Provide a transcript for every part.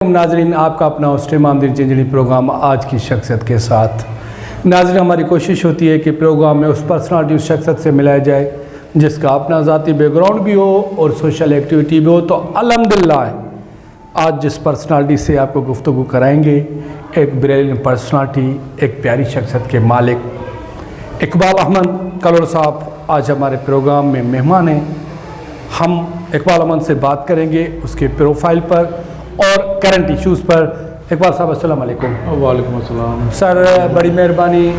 नाजरीन, आपका अपना होस्ट मामदीन चिंजड़ी प्रोग्राम आज की शख्सियत के साथ। नाजरीन, हमारी कोशिश होती है कि प्रोग्राम में उस पर्सनालिटी उस शख्सियत से मिलाया जाए जिसका अपना ज़ाती बैकग्राउंड भी हो और सोशल एक्टिविटी भी हो। तो अल्हम्दुलिल्लाह आज जिस पर्सनालिटी से आपको गुफ्तगू कराएंगे, एक ब्रिलियंट पर्सनालिटी, एक प्यारी शख्सियत के मालिक इकबाल अहमद कलोर साहब आज हमारे प्रोग्राम में मेहमान हैं। हम इकबाल अहमद से बात करेंगे उसके प्रोफाइल पर और करंट इश्यूज़ पर। इकबाल साहब अस्सलाम वालेकुम। वालेकुम अस्सलाम। सर, बड़ी मेहरबानी,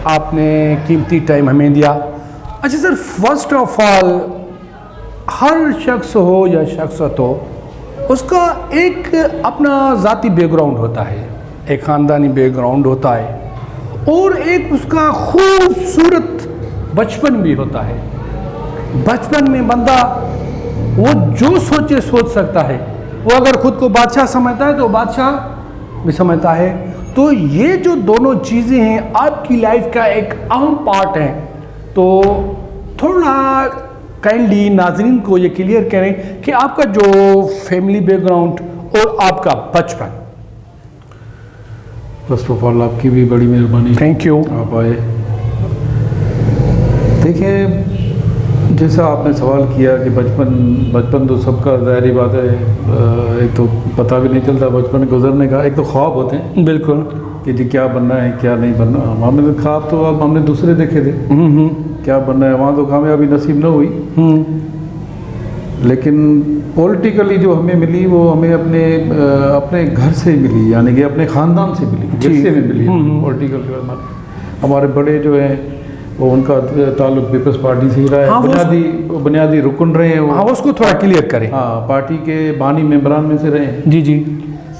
आपने कीमती टाइम हमें दिया। अच्छा सर, फर्स्ट ऑफ ऑल, हर शख्स हो या शख्सियत हो, उसका एक अपना ज़ाती बैकग्राउंड होता है, एक ख़ानदानी बैकग्राउंड होता है और एक उसका खूबसूरत बचपन भी होता है। बचपन में बंदा वो जो सोचे सोच सकता है। वो अगर ख़ुद को बादशाह समझता है तो बादशाह भी समझता है। तो ये जो दोनों चीज़ें हैं आपकी लाइफ का एक अहम पार्ट है। तो थोड़ा काइंडली नाजरीन को ये क्लियर करें कि आपका जो फैमिली बैकग्राउंड और आपका बचपन। फर्स्ट ऑफ ऑल आपकी भी बड़ी मेहरबानी, थैंक यू, आप आए। देखिए, जैसा आपने सवाल किया कि बचपन तो सबका ज़ाहिर बात है, एक तो पता भी नहीं चलता बचपन गुजरने का। एक तो ख्वाब होते हैं बिल्कुल कि जी क्या बनना है क्या नहीं बनना। हमने तो ख्वाब तो अब हमने दूसरे देखे थे, क्या बनना है, वहाँ तो कामयाबी नसीब न हुई। लेकिन पॉलिटिकली जो हमें मिली वो हमें अपने घर से मिली, यानी कि अपने ख़ानदान से मिली, जिससे में मिली। पॉलिटिकल हमारे बड़े जो हैं वो उनका ताल्लुक पीपल्स पार्टी से ही रहा है। हाँ, बुनियादी रुकन रहे हैं वो। हाँ, उसको थोड़ा क्लियर करें। हाँ, पार्टी के बानी मेंबरान में से रहे हैं। जी जी।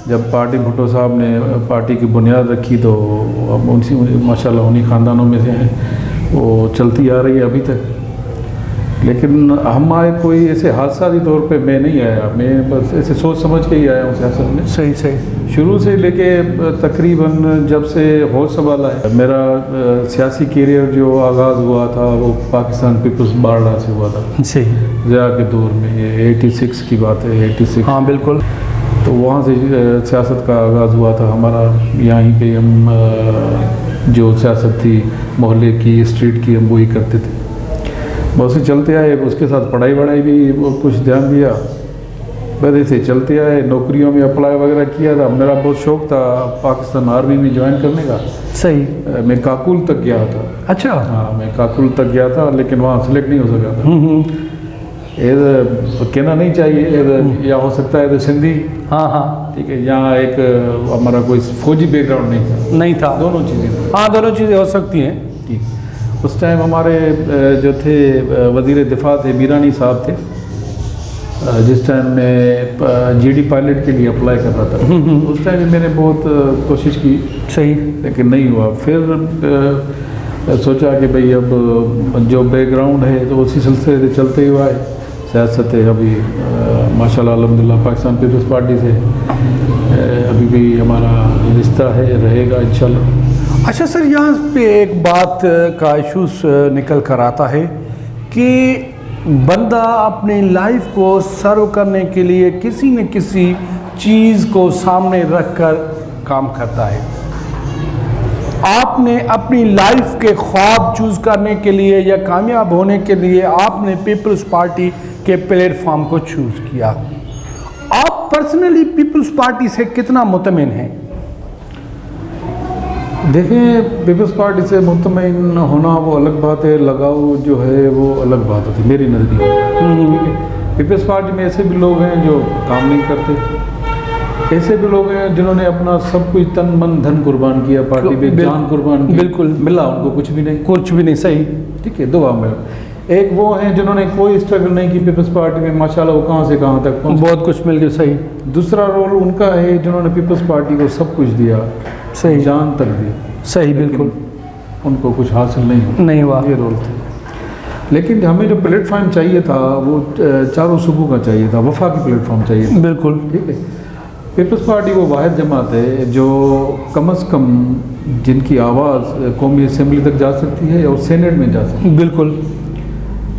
जब पार्टी भुट्टो साहब ने पार्टी की बुनियाद रखी तो अब उनसे माशाल्लाह उन्हीं ख़ानदानों में से हैं, वो चलती आ रही है अभी तक। लेकिन हम आए कोई ऐसे हादसाती तौर पे मैं नहीं आया, मैं बस ऐसे सोच समझ के ही आया हूँ सियासत में। सही सही। शुरू से लेके तकरीबन जब से होश संभाला है, मेरा सियासी करियर जो आगाज़ हुआ था वो पाकिस्तान पीपल्स बारडा से हुआ था। सही। ज़िया के दौर में, ये 86 की बात है, 86। हाँ बिल्कुल। तो वहाँ से सियासत का आगाज़ हुआ था हमारा। यहीं पे हम जो सियासत थी मोहल्ले की, स्ट्रीट की, हम वही करते थे। बहुत से चलते आए, उसके साथ पढ़ाई वढ़ाई भी वो कुछ ध्यान दिया, बस ऐसे चलते आए। नौकरियों में अप्लाई वगैरह किया था। मेरा बहुत शौक़ था पाकिस्तान आर्मी में ज्वाइन करने का। सही। मैं काकुल तक गया था। अच्छा। हाँ, मैं काकुल तक गया था, लेकिन वहाँ सेलेक्ट नहीं हो सका था। कहना नहीं चाहिए, या हो सकता है तो सिंधी। हाँ हाँ ठीक है, यहाँ एक हमारा कोई फौजी बैकग्राउंड नहीं था। दोनों चीज़ें। हाँ, दोनों चीज़ें हो सकती हैं। ठीक। उस टाइम हमारे जो थे वज़ीर दिफा थे, मीरानी साहब थे। जिस टाइम मैं जीडी पायलट के लिए अप्लाई कर रहा था, उस टाइम में मैंने बहुत कोशिश की। सही। लेकिन नहीं हुआ। फिर सोचा कि भाई अब जो बैकग्राउंड है तो उसी सिलसिले से चलते हुआ है। सियासत है अभी माशाल्लाह अल्हम्दुलिल्लाह पाकिस्तान पीपल्स पार्टी से अभी भी हमारा रिश्ता है, रहेगा इंशाल्लाह। अच्छा सर, यहाँ पे एक बात का इशूज़ निकल कर आता है कि बंदा अपनी लाइफ को सर्व करने के लिए किसी न किसी चीज़ को सामने रख कर काम करता है। आपने अपनी लाइफ के ख्वाब चूज़ करने के लिए या कामयाब होने के लिए आपने पीपल्स पार्टी के प्लेटफॉर्म को चूज़ किया। आप पर्सनली पीपल्स पार्टी से कितना मुतमिन हैं? देखें, पीपल्स पार्टी से मुतमईन होना वो अलग बात है, लगाव जो है वो अलग बात होती है मेरी नज़रिए में। पीपल्स पार्टी में ऐसे भी लोग हैं जो काम नहीं करते, ऐसे भी लोग हैं जिन्होंने अपना सब कुछ तन मन धन कुर्बान किया, पार्टी पे जान कुर्बान की। बिल्कुल। मिला उनको कुछ भी नहीं। कुछ भी नहीं। सही। ठीक है, दुआ में। एक वो हैं जिन्होंने कोई स्ट्रगल नहीं की पीपल्स पार्टी में, माशाल्लाह वो कहाँ से कहाँ तक पहुँचे, बहुत कुछ मिल गया। सही। दूसरा रोल उनका है जिन्होंने पीपल्स पार्टी को सब कुछ दिया। सही। जान तक दी। सही। बिल्कुल। उनको कुछ हासिल नहीं हुआ। ये रोल थे। लेकिन हमें जो प्लेटफॉर्म चाहिए था वो चारों सूबों का चाहिए था, वफा की प्लेटफॉर्म चाहिए था। बिल्कुल। ठीक है। पीपल्स पार्टी वो वाहिद जमात है जो कम अज़ कम जिनकी आवाज़ कौमी असम्बली तक जा सकती है और सेनेट में जा सकती है। बिल्कुल।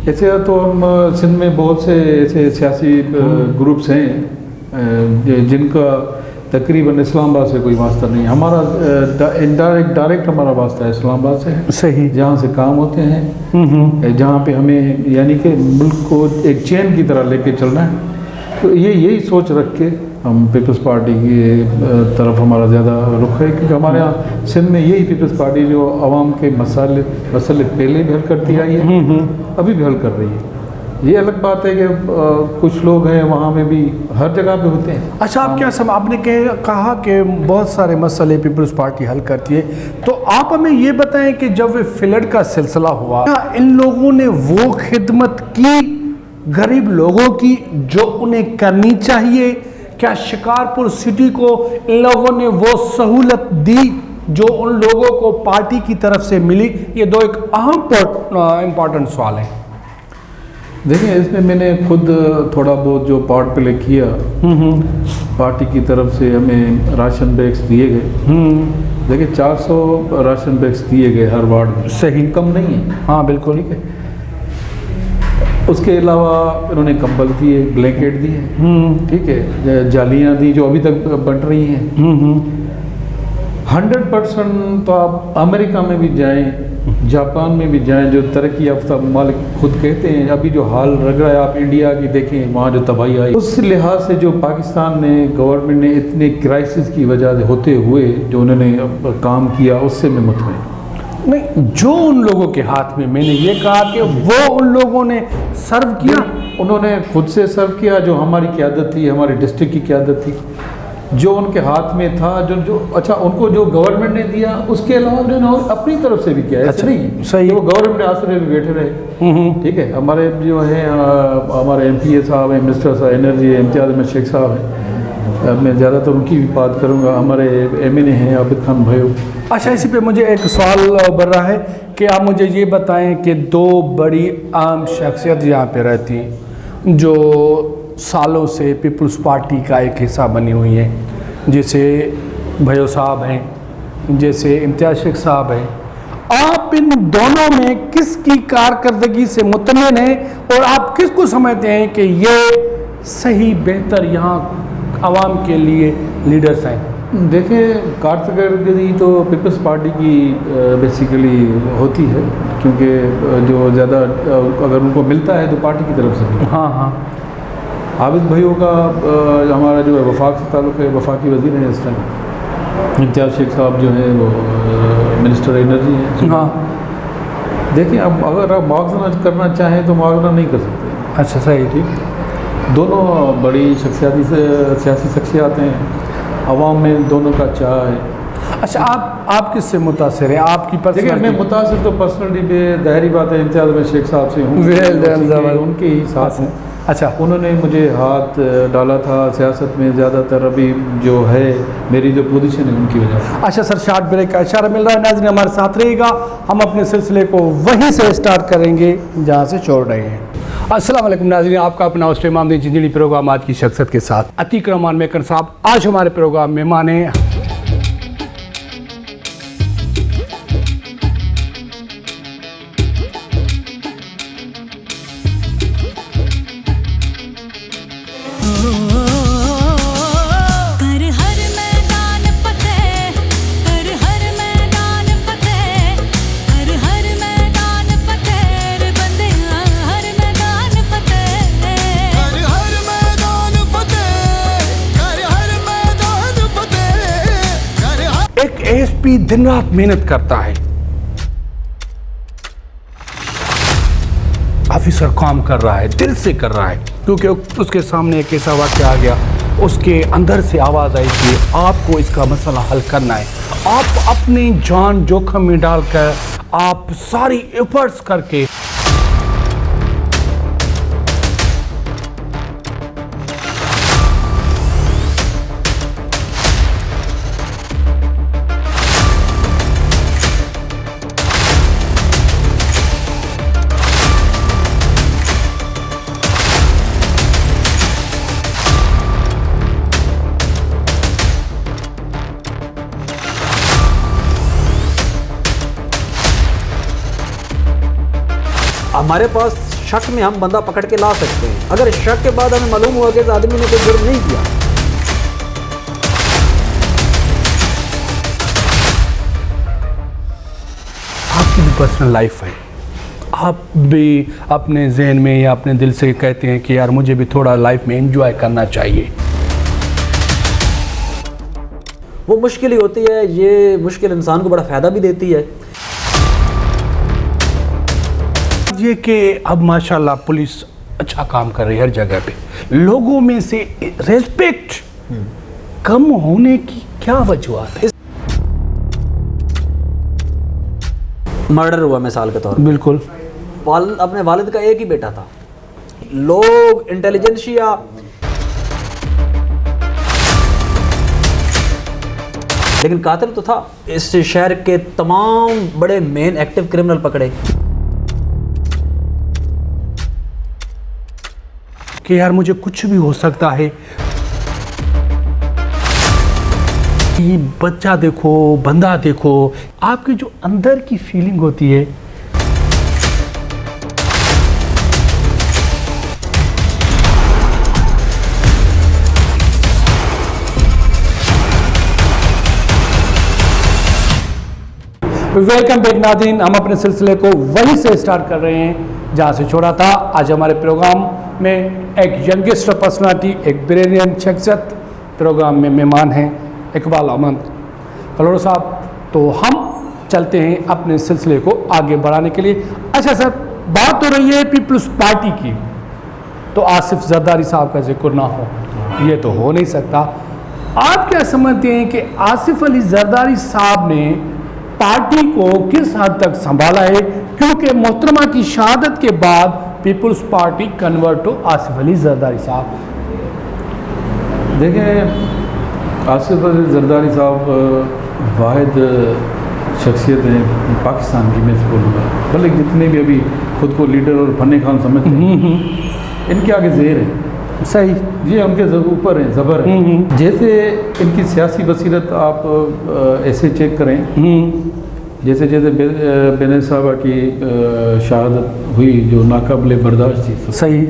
ऐसे तो हम सिंध में बहुत से ऐसे सियासी ग्रुप्स हैं जिनका तकरीबन इस्लामाबाद से कोई वास्ता नहीं है। हमारा डायरेक्ट हमारा वास्ता है इस्लामाबाद से है, सही। जहाँ से काम होते हैं, जहाँ पे हमें यानी कि मुल्क को एक चेन की तरह लेके चलना है। तो यही सोच रख के हम पीपल्स पार्टी की तरफ हमारा ज़्यादा रुख है, क्योंकि हमारे यहाँ सिंध में यही पीपल्स पार्टी जो आवाम के मसले पहले भी हल करती आई है, अभी भी हल कर रही है। ये अलग बात है कि कुछ लोग हैं वहाँ में भी हर जगह पे होते हैं। अच्छा, आप क्या आपने कहा कि बहुत सारे मसले पीपल्स पार्टी हल करती है, तो आप हमें ये बताएं कि जब वे फ्लड का सिलसिला हुआ, क्या इन लोगों ने वो खिदमत की गरीब लोगों की जो उन्हें करनी चाहिए? क्या शिकारपुर सिटी को इन लोगों ने वो सहूलत दी जो उन लोगों को पार्टी की तरफ से मिली? ये दो एक अहम इम्पॉर्टेंट सवाल हैं। देखिए, इसमें मैंने खुद थोड़ा बहुत जो पार्ट प्ले किया, पार्टी की तरफ से हमें राशन बैग्स दिए गए। देखिए 400 राशन बैग्स दिए गए हर वार्ड में, सही, कम नहीं है। हाँ बिल्कुल, ठीक है। उसके अलावा इन्होंने कंबल दिए, ब्लैंकेट दिए, ठीक है, जालियाँ दी जो अभी तक बन रही हैं। 100% तो आप अमेरिका में भी जाएं, जापान में भी जाएं, जो तरक्की याफ्ता ममालिक खुद कहते हैं, अभी जो हाल लग रहा है आप इंडिया की देखें, वहाँ जो तबाही आई, उस लिहाज से जो पाकिस्तान ने गवर्नमेंट ने इतने क्राइसिस की वजह से होते हुए जो उन्होंने काम किया, उससे मैं मुतमईन नहीं। जो उन लोगों के हाथ में, मैंने ये कहा कि वो उन लोगों ने सर्व किया, उन्होंने खुद से सर्व किया। जो हमारी क़यादत थी, हमारी डिस्ट्रिक्ट की क़यादत थी, जो उनके हाथ में था, जो अच्छा उनको जो गवर्नमेंट ने दिया, उसके अलावा उन्होंने अपनी तरफ से भी किया। ऐसे नहीं सही, वो गवर्नमेंट आसरे भी बैठे रहे। ठीक है, हमारे जो है हमारे MPA साहब हैं, मिनिस्टर साहब एनर्जी इम्तियाज़ अहमद शेख साहब हैं, मैं ज़्यादातर उनकी भी बात करूँगा। हमारे MNA हैं आबिद खान भाई। अच्छा, इसी पे मुझे एक सवाल बढ़ रहा है कि आप मुझे ये बताएं कि दो बड़ी आम शख्सियत यहाँ पे रहती हैं जो सालों से पीपल्स पार्टी का एक हिस्सा बनी हुई है, जैसे भयो साहब हैं, जैसे इम्तियाज़ शेख साहब हैं। आप इन दोनों में किसकी कारकर्दगी से मुतमईन हैं और आप किसको समझते हैं कि ये सही बेहतर यहाँ आवाम के लिए लीडर्स हैं? देखिए, कारकर्दगी तो पीपल्स पार्टी की बेसिकली होती है, क्योंकि जो ज़्यादा अगर उनको मिलता है तो पार्टी की तरफ से। हाँ। आबिद भाइयों का हमारा जो है वफाक से ताल्लुक़ है, वफाकी वज़ीर हैं इस टाइम। इम्तियाज़ शेख साहब जो हैं वो मिनिस्टर एनर्जी हैं। हाँ, देखिए, अब अगर आप मुआवजा करना चाहें तो मुआवजा नहीं कर सकते। अच्छा, सही, ठीक। दोनों बड़ी सियासी शख्सियात हैं, अवाम में दोनों का चाह है। अच्छा, आप किससे मुतासिर हैं? आपकी देखिए, मैं मुतासिर तो पर्सनली ज़ाहिरी बात है इम्तियाज़ अहमद शेख साहब से हूँ, उनके ही साथ हैं। अच्छा, उन्होंने मुझे हाथ डाला था सियासत में ज़्यादातर, अभी जो है मेरी जो पोजीशन है उनकी वजह से। अच्छा सर, शॉर्ट ब्रेक का इशारा मिल रहा है, नाज़रीन हमारे साथ रहिएगा। हम अपने सिलसिले को वहीं से स्टार्ट करेंगे जहाँ से छोड़ रहे हैं। अस्सलाम वालेकुम नाज़रीन, आपका अपना होस्ट इमाम जिंदगी प्रोग्राम आज की शख्सियत के साथ अतीक रहमान मेकर साहब आज हमारे प्रोग्राम में माने। ASP दिन रात मेहनत करता है, ऑफिसर काम कर रहा है, दिल से कर रहा है, क्योंकि उसके सामने एक ऐसा वाक़या आ गया, उसके अंदर से आवाज़ आई कि आपको इसका मसला हल करना है। आप अपनी जान जोखिम में डालकर आप सारी एफर्ट्स करके हमारे पास शक में हम बंदा पकड़ के ला सकते हैं। अगर शक के बाद हमें मालूम हुआ कि इस आदमी ने कोई जुर्म नहीं किया, पर्सनल लाइफ है, आप भी अपने जहन में या अपने दिल से कहते हैं कि यार मुझे भी थोड़ा लाइफ में एंजॉय करना चाहिए। वो मुश्किल ही होती है, ये मुश्किल इंसान को बड़ा फ़ायदा भी देती है। ये कि अब माशाल्लाह पुलिस अच्छा काम कर रही है हर जगह पे, लोगों में से रेस्पेक्ट कम होने की क्या वजूहत है? मर्डर हुआ मिसाल के तौर पर, बिल्कुल अपने वालिद का एक ही बेटा था, लोग इंटेलिजेंशिया लेकिन कातिल तो था। इस शहर के तमाम बड़े मेन एक्टिव क्रिमिनल पकड़े कि यार मुझे कुछ भी हो सकता है। ये बच्चा देखो, बंदा देखो, आपकी जो अंदर की फीलिंग होती है, वेलकम बैक नाज़रीन। हम अपने सिलसिले को वहीं से स्टार्ट कर रहे हैं जहाँ से छोड़ा था। आज हमारे प्रोग्राम में एक यंगेस्ट पर्सनालिटी, एक ब्रिलियंट शख्सियत प्रोग्राम में मेहमान हैं, इकबाल अहमद कलोड़ साहब। तो हम चलते हैं अपने सिलसिले को आगे बढ़ाने के लिए। अच्छा सर, बात हो रही है पीपल्स पार्टी की, तो आसिफ जरदारी साहब का जिक्र ना हो, ये तो हो नहीं सकता। आप क्या समझते हैं कि आसिफ अली जरदारी साहब ने पार्टी को किस हद तक संभाला है? क्योंकि मोहतरमा की शहादत के बाद पीपल्स पार्टी कन्वर्ट टू आसिफ अली जरदारी साहब। देखें, आसिफ अली जरदारी साहब वाहिद शख्सियत हैं पाकिस्तान की, मैं बोलूँगा, भले जितने भी अभी खुद को लीडर और फन्ने खान समझते हैं, इनके आगे ज़ेर है। सही, ये उनके ऊपर हैं, ज़बर है। जैसे इनकी सियासी बसीरत आप ऐसे चेक करें, जैसे जैसे बेनज़ीर साहबा की शहादत हुई जो नाकाबिले बर्दाश्त थी, सही,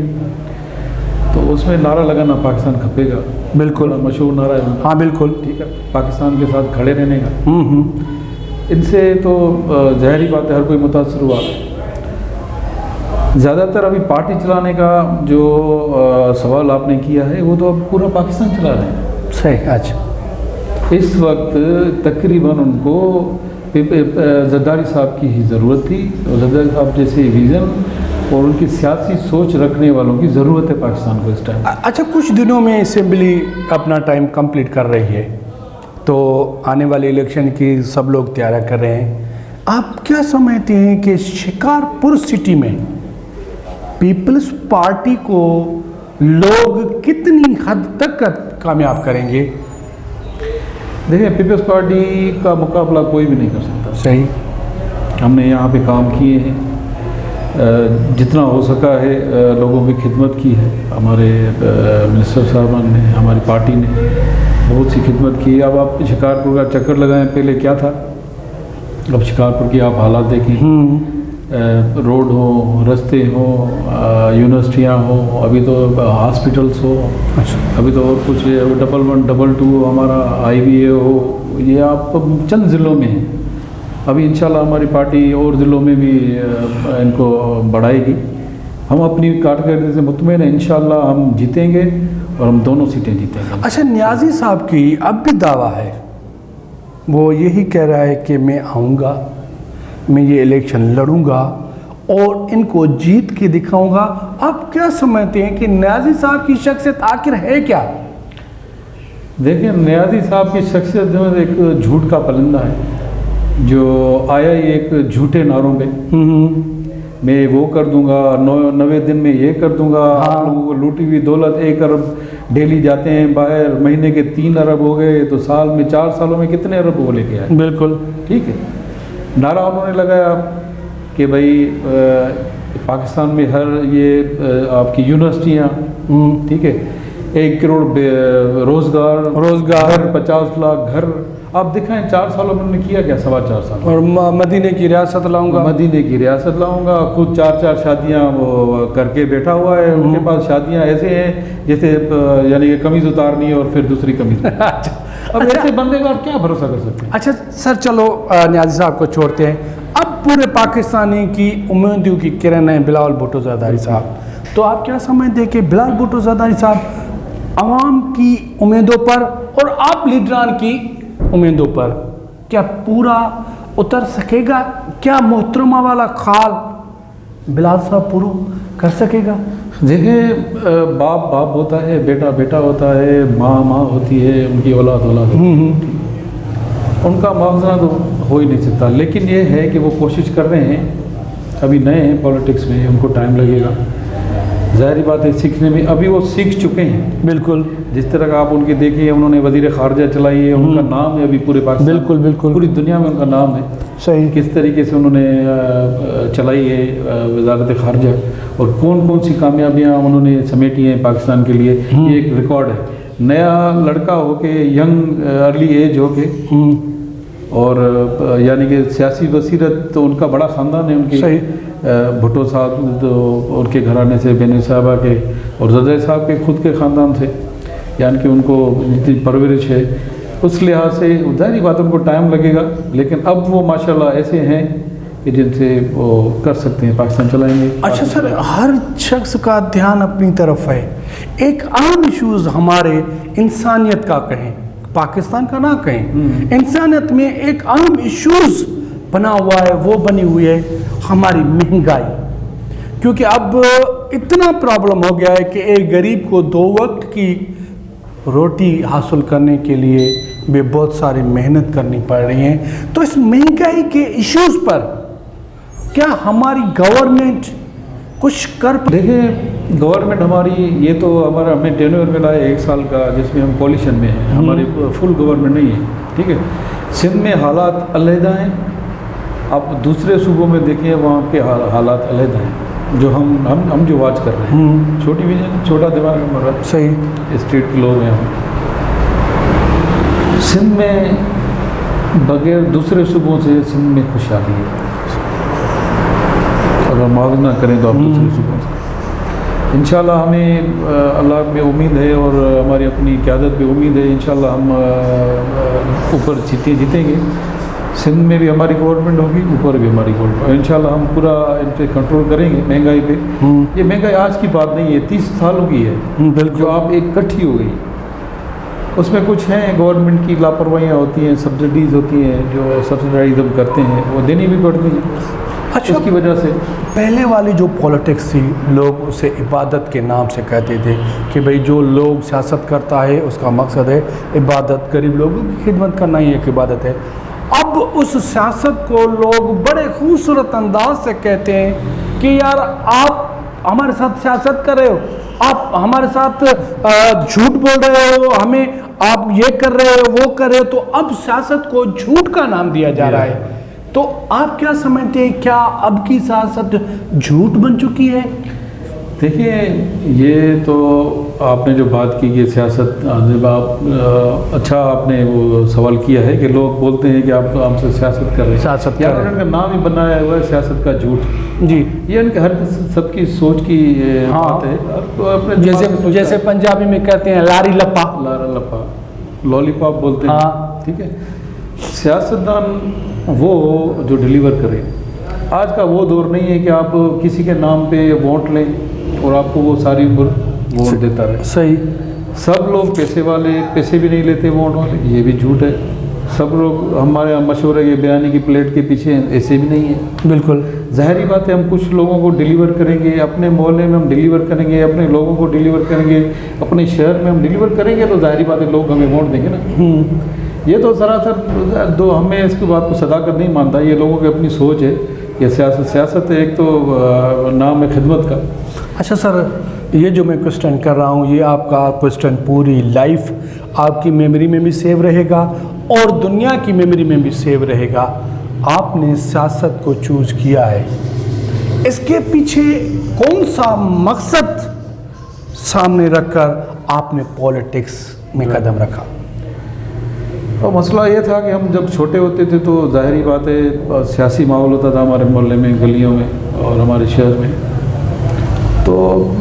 तो उसमें नारा लगाना पाकिस्तान खपेगा, बिल्कुल मशहूर नारा है। हाँ बिल्कुल, ठीक है, पाकिस्तान के साथ खड़े रहने का। इनसे तो ज़ाहिरी बात है हर कोई मुतासर हुआ। ज़्यादातर अभी पार्टी चलाने का जो सवाल आपने किया है, वो तो अब पूरा पाकिस्तान चला रहे हैं। सही, अच्छा। इस वक्त तकरीबन उनको जरदारी साहब की ही ज़रूरत थी, और जरदारी साहब जैसे विज़न और उनकी सियासी सोच रखने वालों की ज़रूरत है पाकिस्तान को इस टाइम। अच्छा, कुछ दिनों में असेंबली अपना टाइम कंप्लीट कर रही है, तो आने वाले इलेक्शन की सब लोग तैयारी कर रहे हैं। आप क्या समझते हैं कि शिकारपुर सिटी में पीपल्स पार्टी को लोग कितनी हद तक कामयाब करेंगे? देखिए, पीपल्स पार्टी का मुकाबला कोई भी नहीं कर सकता। सही, हमने यहाँ पे काम किए हैं, जितना हो सका है लोगों की खिदमत की है। हमारे मिनिस्टर साहब ने, हमारी पार्टी ने बहुत सी खिदमत की। अब आप शिकारपुर का चक्कर लगाएं, पहले क्या था, अब शिकारपुर की आप हालात देखें, रोड हो, रास्ते हो, यूनिवर्सिटियाँ हो, अभी तो हॉस्पिटल्स हो, अभी तो और कुछ 111, 122 हमारा IVA हो, ये आप चंद ज़िलों में है। अभी इंशाल्लाह हमारी पार्टी और ज़िलों में भी इनको बढ़ाएगी। हम अपनी कारकर्दगी से मुतमईन हैं, इंशाल्लाह हम जीतेंगे और हम दोनों सीटें जीतेंगे। अच्छा, न्याजी साहब की अब भी दावा है, वो यही कह रहा है कि मैं आऊँगा, मैं ये इलेक्शन लड़ूंगा और इनको जीत के दिखाऊंगा। आप क्या समझते हैं कि न्याजी साहब की शख्सियत आखिर है क्या? देखिए, न्याजी साहब की शख्सियत जो है एक झूठ का परिंदा है, जो आया ही एक झूठे नारों पे, मैं वो कर दूंगा, 90 दिन में ये कर दूंगा। हाँ। आप लोगों को लूटी हुई दौलत 1 अरब डेली जाते हैं बाहर, महीने के 3 अरब हो गए, तो साल में 4 सालों में कितने अरब वो लेके आए? बिल्कुल ठीक है। नारा उन्होंने लगाया कि भाई पाकिस्तान में हर ये आपकी यूनिवर्सिटियाँ, ठीक है, 1 करोड़ रोज़गार, 50 लाख घर। आप दिखाएं 4 सालों में उन्होंने किया क्या? 4.25 साल। और मदीने की रियासत लाऊंगा, मदीने की रियासत लाऊंगा, खुद 4 शादियां वो करके बैठा हुआ है। उनके पास शादियां ऐसे हैं जैसे यानी कि कमीज उतारनी और फिर दूसरी कमीज। अब ऐसे बंदे का आप क्या भरोसा कर सकते हैं? अच्छा सर, चलो न्याजी साहब को छोड़ते हैं। अब पूरे पाकिस्तानी की उम्मीदों की किरण है बिलावल भुट्टो ज़रदारी साहब। तो आप क्या समझते हैं कि बिलावल भुट्टो ज़रदारी साहब आवाम की उम्मीदों पर और आप लीडरान की उम्मीदों पर क्या पूरा उतर सकेगा? क्या मोहतरमा वाला ख्याल बिलाल साहब पूरा कर सकेगा? देखिए, बाप बाप होता है, बेटा बेटा होता है, माँ माँ होती है, उनकी औलाद औलाद होती है। उनका मुआवजा तो हो ही नहीं सकता, लेकिन ये है कि वो कोशिश कर रहे हैं। अभी नए हैं पॉलिटिक्स में, उनको टाइम लगेगा। ज़ाहिर बात है सीखने में, अभी वो सीख चुके हैं। बिल्कुल, जिस तरह का आप उनकी देखिए, उन्होंने वज़ीर ख़ारजा चलाई है, उनका नाम है अभी पूरे पाकिस्तान, बिल्कुल बिल्कुल पूरी दुनिया में उनका नाम है। सही, किस तरीके से उन्होंने चलाई है वज़ारत ख़ारजा और कौन कौन सी कामयाबियाँ उन्होंने समेटी हैं पाकिस्तान के लिए, ये एक रिकॉर्ड है। नया लड़का होके, यंग अर्ली एज होके, और यानी कि सियासी बसीरत तो उनका बड़ा ख़ानदान है। उनकी सही, भुट्टो साहब तो उनके घराने से, बेनी साहबा के और ज़रदारी साहब के खुद के ख़ानदान थे, यानी कि उनको जितनी परवरिश है उस लिहाज से ज़ाहिर बात उनको टाइम लगेगा। लेकिन अब वो माशाल्लाह ऐसे हैं कि जिनसे वो कर सकते हैं, पाकिस्तान चलाएंगे। अच्छा सर, हर शख्स का ध्यान अपनी तरफ है। एक आम इशूज़ हमारे इंसानियत का कहें, पाकिस्तान का ना कहें, इंसानियत में एक आम इशूज़ बना हुआ है, वो बनी हुई है हमारी महंगाई। क्योंकि अब इतना प्रॉब्लम हो गया है कि एक गरीब को 2 वक्त की रोटी हासिल करने के लिए भी बहुत सारी मेहनत करनी पड़ रही है। तो इस महंगाई के इश्यूज़ पर क्या हमारी गवर्नमेंट कुछ कर? देखिए, गवर्नमेंट हमारी, ये तो हमारा हमें टेन्योर मिला है 1 साल का, जिसमें हम कोलिशन में हैं, हमारी फुल गवर्नमेंट नहीं है। ठीक है, सिंध में हालात अलहदा हैं, आप दूसरे सूबों में देखिए वहाँ के हालात अलहदा हैं, जो हम जो वाच कर रहे हैं। छोटी विजन, छोटा दिमाग हमारा, सही, स्टेट के लोग हैं हम। सिंध में बगैर दूसरे सूबों से सिंध में खुशहाली है। अगर मुआवजा करें तो आप दूसरे सूबों से, इंशाल्लाह हमें अल्लाह में उम्मीद है और हमारी अपनी क़यादत पे उम्मीद है, इंशाल्लाह हम ऊपर जीतेंगे। सिंध में भी हमारी गवर्नमेंट होगी, ऊपर भी हमारी गवर्नमेंट, इंशाल्लाह हम पूरा इन पे कंट्रोल करेंगे महंगाई पे। ये महंगाई आज की बात नहीं है, 30 सालों की है, जो आप एक इकट्ठी हो गई। उसमें कुछ हैं गवर्नमेंट की लापरवाहियाँ होती हैं, सब्सिडीज़ होती हैं जो सब्सिडाइज हम करते हैं, वो देनी भी पड़ती हैं। अच्छा, उसकी वजह से पहले वाली जो पॉलिटिक्स थी, लोग उसे इबादत के नाम से कहते थे कि भाई जो लोग सियासत करता है उसका मकसद है इबादत, गरीब लोगों की खिदमत करना ही एक इबादत है। अब उस सियासत को लोग बड़े खूबसूरत अंदाज से कहते हैं कि यार आप हमारे साथ सियासत कर रहे हो, आप हमारे साथ झूठ बोल रहे हो, हमें आप ये कर रहे हो, वो कर रहे हो। तो अब सियासत को झूठ का नाम दिया जा रहा है। तो आप क्या समझते हैं, क्या अब की सियासत झूठ बन चुकी है? देखिए, ये तो आपने जो बात की कि सियासत, जब आप अच्छा आपने वो सवाल किया है कि लोग बोलते हैं कि आप तो हमसे सियासत कर रहे हैं, सियासत यार उनका नाम ही बनाया हुआ है सियासत का झूठ जी। ये उनके हर सबकी सोच की बात है। तो अपने जैसे पंजाबी में कहते हैं लारी लप्पा, लारा लपा, लॉलीपॉप बोलते हैं। ठीक है, सियासतदान वो जो डिलीवर करे। आज का वो दौर नहीं है कि आप किसी के नाम पे वोट लें और आपको वो सारी उम्र वोट देता रहे। सही, सब लोग पैसे वाले पैसे भी नहीं लेते वोट वाले, ये भी झूठ है। सब लोग हमारे यहाँ मशहूर है ये बयानी की प्लेट के पीछे हैं, ऐसे भी नहीं है। बिल्कुल ज़ाहिरी बात है, हम कुछ लोगों को डिलीवर करेंगे, अपने मोहल्ले में हम डिलीवर करेंगे, अपने लोगों को डिलीवर करेंगे, अपने शहर में हम डिलीवर करेंगे, तो ज़ाहिरी बात है लोग हमें वोट देंगे ना। ये तो सरासर दो, हमें इसकी बात को सदाकत नहीं मानता, ये लोगों की अपनी सोच है। ये सियासत है, एक तो नाम है खिदमत का। अच्छा सर, ये जो मैं क्वेश्चन कर रहा हूँ, ये आपका क्वेश्चन पूरी लाइफ आपकी मेमोरी में भी सेव रहेगा और दुनिया की मेमोरी में भी सेव रहेगा। आपने सियासत को चूज किया है, इसके पीछे कौन सा मकसद सामने रखकर आपने पॉलिटिक्स में कदम रखा? और मसला ये था कि हम जब छोटे होते थे तो ज़ाहिरी बात है सियासी माहौल होता था हमारे मोहल्ले में, गलियों में और हमारे शहर में। तो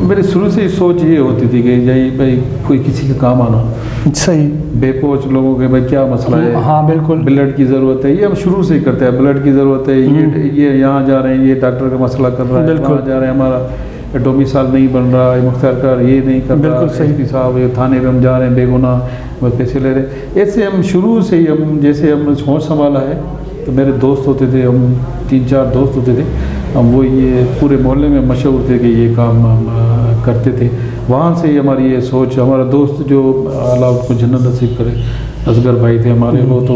मेरी शुरू से ही सोच ये होती थी कि भाई कोई किसी के काम आना। सही। बेपोच लोगों के भाई क्या मसला है, हाँ बिल्कुल। ब्लड की ज़रूरत है, ये हम शुरू से ही करते हैं, ब्लड की ज़रूरत है, ये यहाँ जा रहे हैं, ये डॉक्टर का मसला कर रहा है, बिल्कुल। वहाँ जा रहे हैं, हमारा डोमिसाइल नहीं बन रहा है, मुख्तार ये नहीं कर रहा, बिल्कुल सही। एसपी साहब ये थाने पे हम जा रहे हैं बेगुनाह वो पैसे ले रहे। ऐसे हम शुरू से ही हम जैसे हमने होश संभाला है, तो मेरे दोस्त होते थे, हम 3-4 दोस्त होते थे, हम वो ये पूरे मोहल्ले में मशहूर थे कि ये काम हम करते थे। वहाँ से ही हमारी ये सोच, हमारा दोस्त जो अल्लाह उसको जन्नत नसीब करे, असगर भाई थे हमारे, वो तो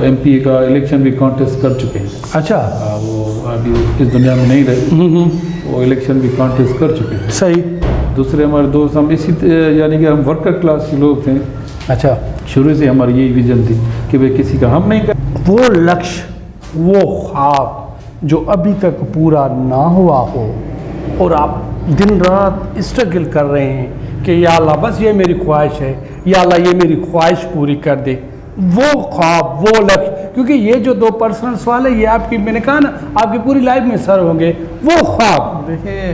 MP का इलेक्शन भी कॉन्टेस्ट कर चुके हैं। अच्छा। वो अभी इस दुनिया में नहीं रहे, वो इलेक्शन भी कॉन्टेस्ट कर चुके हैं। सही। दूसरे हमारे दोस्त हम इसी यानी कि हम वर्कर क्लास के लोग थे। अच्छा। शुरू से हमारी यही विजन थी कि भाई किसी का हम नहीं कर। वो लक्ष्य, वो ख्वाब जो अभी तक पूरा ना हुआ हो और आप दिन रात स्ट्रगल कर रहे हैं कि या अल्लाह बस ये मेरी ख्वाहिश है, या अल्लाह ये मेरी ख्वाहिश पूरी कर दे, वो ख्वाब, वो लक्ष्य, क्योंकि ये जो 2 पर्सनल सवाल है ये आपकी, मैंने कहा ना, आपकी पूरी लाइफ में सर होंगे। वो ख्वाब, देखिए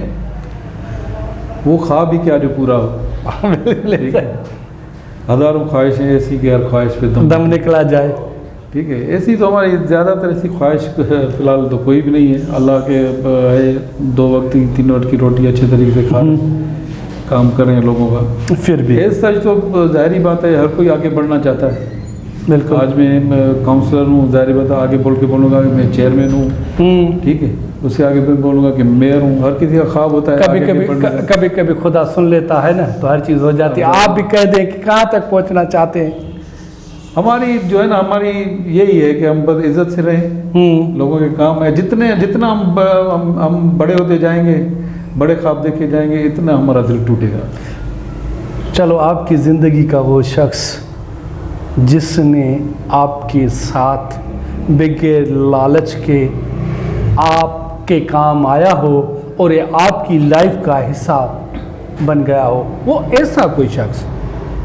वो ख्वाब भी क्या जो पूरा हो। ठीक है, हज़ारों ख्वाहिशें ऐसी कि हर ख्वाहिश पे दम निकला जाए। ठीक है, ऐसी तो हमारी ज़्यादातर ऐसी ख्वाहिश फ़िलहाल तो कोई भी नहीं है। अल्लाह के है 2 वक्त की 3 वक्त की रोटी अच्छे तरीके से खा काम कर रहे हैं लोगों का। फिर भी सच तो ज़ाहिरी बात है, हर कोई आगे बढ़ना चाहता है। बिल्कुल। आज मैं काउंसलर हूँ, ज़ाहिर बात है आगे बोल के बोलूँगा कि मैं चेयरमैन हूँ, ठीक है, उससे आगे मैं बोलूँगा कि मेयर हूँ। हर किसी का ख्वाब होता है कभी कभी खुदा सुन लेता है ना, तो हर चीज़ हो जाती है। आप भी कह दें कि कहाँ तक पहुँचना चाहते हैं। हमारी जो है ना, हमारी यही है कि हम बस इज्जत से रहें, लोगों के काम है। जितना हम बड़े होते जाएंगे, बड़े ख्वाब देखे जाएंगे, इतना हमारा दिल टूटेगा। चलो, आपकी ज़िंदगी का वो शख्स जिसने आपके साथ बगैर लालच के आपके काम आया हो और ये आपकी लाइफ का हिस्सा बन गया हो, वो ऐसा कोई शख्स।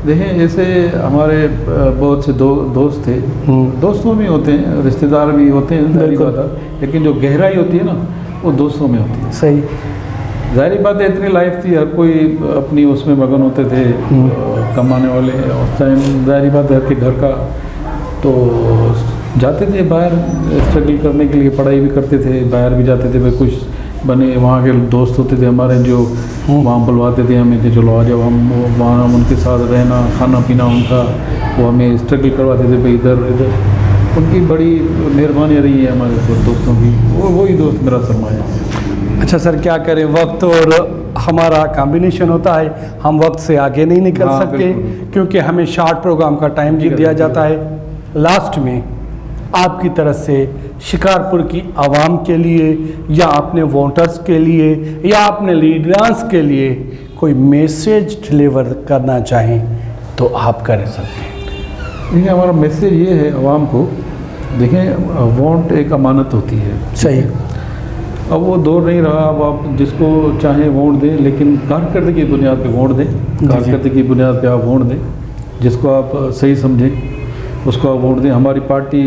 देखें, जैसे हमारे बहुत से दोस्त थे, दोस्तों में होते हैं, रिश्तेदार भी होते हैं, ज़ाहिर बात है, लेकिन जो गहराई होती है ना, वो दोस्तों में होती है। सही। ज़ाहिर बात है, इतनी लाइफ थी, हर कोई अपनी उसमें मगन होते थे, कमाने वाले। उस टाइम ज़ाहिर बात है, हर के घर का तो जाते थे बाहर स्ट्रगल करने के लिए, पढ़ाई भी करते थे, बाहर भी जाते थे। भाई कुछ बने वहाँ के दोस्त होते थे हमारे, जो वहाँ बुलवाते थे हमें कि चलो आ जाओ, हम वहाँ उनके साथ रहना, खाना पीना उनका, वो हमें स्ट्रगल करवाते थे भाई इधर इधर। उनकी बड़ी मेहरबानी रही है हमारे दोस्तों की, वही दोस्त मेरा सरमाया है। अच्छा सर, क्या करें, वक्त और हमारा कॉम्बिनेशन होता है, हम वक्त से आगे नहीं निकल सकते, क्योंकि हमें शॉर्ट प्रोग्राम का टाइम दिया जाता है। लास्ट में आपकी तरफ से शिकारपुर की आवाम के लिए, या अपने वोटर्स के लिए, या अपने लीडर्स के लिए कोई मैसेज डिलीवर करना चाहें तो आप कर सकते हैं। देखिए, हमारा मैसेज ये है आवाम को, देखें वोट एक अमानत होती है। सही। अब वो दौर नहीं रहा, अब आप जिसको चाहें वोट दें, लेकिन कारकर्दगी की बुनियाद पे वोट दें, कारकर्दगी की बुनियाद पे आप वोट दें, जिसको आप सही समझें उसको आप वोट दें। हमारी पार्टी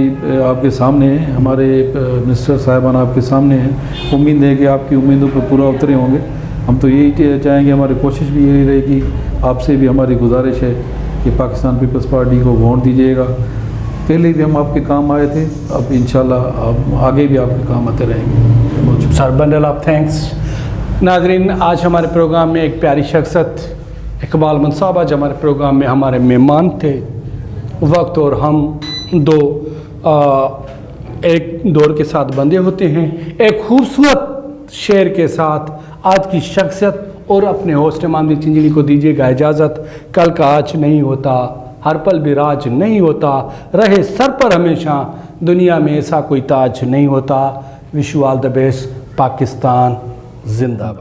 आपके सामने है, हमारे मिनिस्टर साहिबान आपके सामने हैं, उम्मीद है कि आपकी उम्मीदों पर पूरा उतरे होंगे। हम तो यही चाहेंगे, हमारी कोशिश भी यही रहेगी, आपसे भी हमारी गुजारिश है कि पाकिस्तान पीपल्स पार्टी को वोट दीजिएगा। पहले भी हम आपके काम आए थे, अब इंशाल्लाह आप आगे भी आपके काम आते रहेंगे। Sir, bundle of thanks. नाजरीन, आज हमारे प्रोग्राम में एक प्यारी शख्सियत इकबाल मंसाब आज हमारे प्रोग्राम में हमारे मेहमान थे। वक्त और हम एक दौर के साथ बंधे होते हैं। एक खूबसूरत शेर के साथ आज की शख्सियत और अपने होस्ट मामदी चिंजली को दीजिएगा इजाज़त। कल का आज नहीं होता, हर पल भी राज नहीं होता, रहे सर पर हमेशा, दुनिया में ऐसा कोई ताज नहीं होता। Wish you all the best. Pakistan जिंदाबाद।